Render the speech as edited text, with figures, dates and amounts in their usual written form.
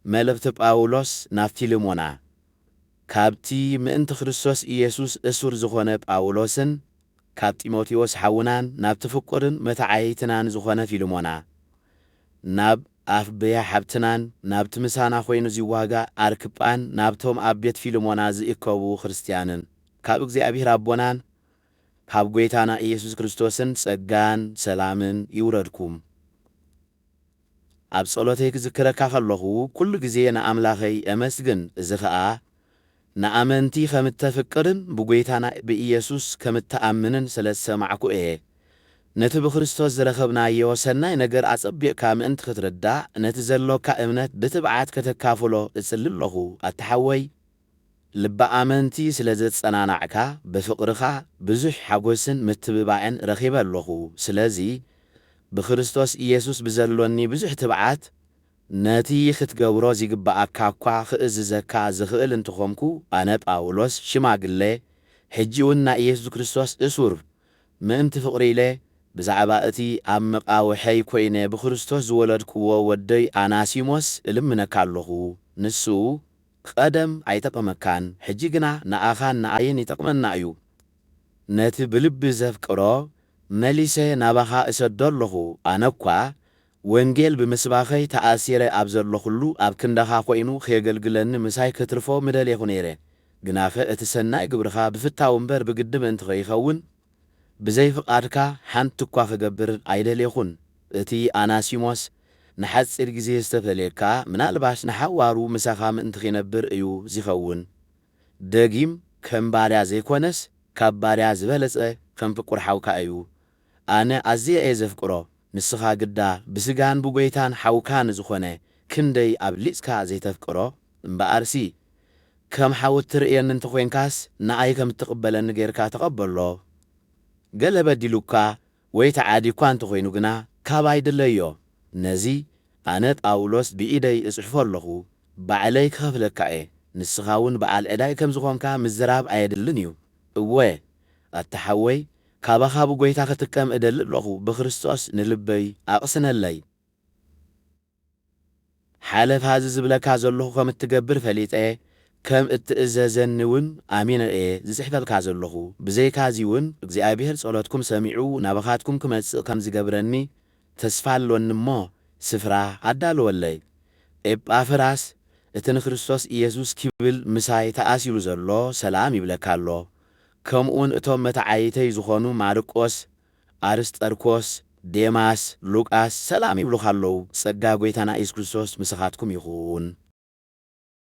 መልእክቲ ጳውሎስ ናብ ፊልሞና ካብቲ ምእንቲ ክርስቶስ ኢየሱስ እሱር ዝኾነ ጳውሎስን ካብ ጢሞቴዎስ ሓውናን ናብ ትፍቁርን መታዓይትናን ዝኾነ ፊልሞና ናብ ኣፍብያ ሓብትናን ናብ ትምሳና ኮይኑ ዝዋጋ ኣርክጳን ናብቶም ኣብ ቤት ፊልሞና ዝእከቡ ክርስቲያንን ካብ እግዚአብሔር አቦናን ካብ ጐይታና ኢየሱስ ክርስቶስን ጸጋን ሰላምን ይውረድኩም። ኣብ ጸሎተይ ክዝክረካ ከለኹ ኩሉ ግዜ ንኣምላኸይ ኣመስግን። እዚ ኸኣ ንኣመንቲ ከም እተፍቅርን ብጐይታና ብኢየሱስ ከም እተኣምንን ስለ ዝሰማዕኩ እየ። ነቲ ብክርስቶስ ዝረኸብናዮ ሰናይ ነገር ኣጸቢቕካ ምእንቲ ክትርዳእ ነቲ ዘለካ እምነት ብትብዓት ከተካፍሎ እጽሊ ኣለኹ። ኣተሓወይ ልበ ኣመንቲ ስለ ዘጸናናዕካ ብፍቕርኻ ብዙሕ ሓጐስን ምትብባዕን ረኺበ ኣለኹ። ስለዚ ብክርስቶስ ኢየሱስ ብዘሎኒ ብዙሕ ትብዓት ነቲ ክትገብሮ ዝግባኣካ እኳ ክእዝዘካ ዝኽእል እንትኾንኩ ኣነ ጳውሎስ ሽማግለ ሕጂ እውን ናይ ኢየሱስ ክርስቶስ እሱር ምእንቲ ፍቕሪ ኢለ ብዛዕባ እቲ ኣብ መቃውሐይ ኮይነ ብክርስቶስ ዝወለድክዎ ወደይ ኣናሲሞስ እልምነካ ኣለኹ። ንሱ ቀደም ኣይጠቕመካን፣ ሕጂ ግና ንኣኻን ንኣየን ይጠቕመና እዩ። ነቲ ብልቢ ዘፍቅሮ መሊሰ ናባኻ እሰዶ ኣለኹ። ኣነ እኳ ወንጌል ብምስባኸይ ተኣሲረ ኣብ ዘለኹሉ ኣብ ክንደኻ ኮይኑ ከየገልግለኒ ምሳይ ክትርፎ ምደልየኹ ነይረ። ግናኸ እቲ ሰናይ ግብርኻ ብፍታው እምበር ብግድም እንተ ኸይኸውን ብዘይፍቓድካ ሓንቲ እኳ ክገብር ኣይደልየኹን። እቲ ኣናሲሞስ ንሓፂር ግዜ ዝተፈልየካ ምናልባሽ ንሓዋሩ ምሳኻ ምእንቲ ኺነብር እዩ ዝኸውን። ደጊም ከም ባርያ ዘይኮነስ ካብ ባርያ ዝበለጸ ከም ፍቁር ሓውካ እዩ። ኣነ ኣዝየ እየ ዘፍቅሮ፣ ንስኻ ግዳ ብስጋን ብጐይታን ሓውካ ንዝኾነ ክንደይ ኣብ ሊጽካ ዘይተፍቅሮ እምበኣርሲ ከም ሓውት ትርእየኒ እንተ ኾይንካስ ንኣይ ከም እትቕበለኒ ጌርካ ተቐበሎ። ገለ በዲሉካ ወይ ተዓዲ እኳ እንተ ኾይኑ ግና ካብ ኣይድለዮ። ነዚ ኣነ ጳውሎስ ብኢደይ እጽሕፎ ኣለኹ፣ ባዕለይ ክኸፍለካ እየ። ንስኻ እውን በዓል ዕዳይ ከም ዝኾንካ ምዝራብ ኣየድልን እዩ። እወ ኣተሓወይ ካባኻ ብጐይታ ክትጥቀም እደሊ ኣለኹ። ብክርስቶስ ንልበይ ኣቕስነለይ። ሓለፍ ሃዚ ዝብለካ ዘለኹ ከም እትገብር ፈሊጠ ከም እትእዘዘኒ እውን ኣሚነ እየ ዝጽሕፈልካ ዘለኹ። ብዘይካዚ እውን እግዚኣብሔር ጸሎትኩም ሰሚዑ ናባኻትኩም ክመጽእ ከም ዝገብረኒ ተስፋ ኣሎኒ እሞ ስፍራ ኣዳልወለይ። ኤጳፍራስ እቲ ንክርስቶስ ኢየሱስ ኪብል ምሳይ ተኣሲሉ ዘሎ ሰላም ይብለካ ኣሎ። ከምኡውን እቶም መታዓይተይ ዝኾኑ ማርቆስ፣ ኣርስጠርኮስ፣ ዴማስ፣ ሉቃስ ሰላም ይብሉኻ ኣለዉ። ጸጋ ጐይታና ኢየሱስ ክርስቶስ ምስኻትኩም ይኹን።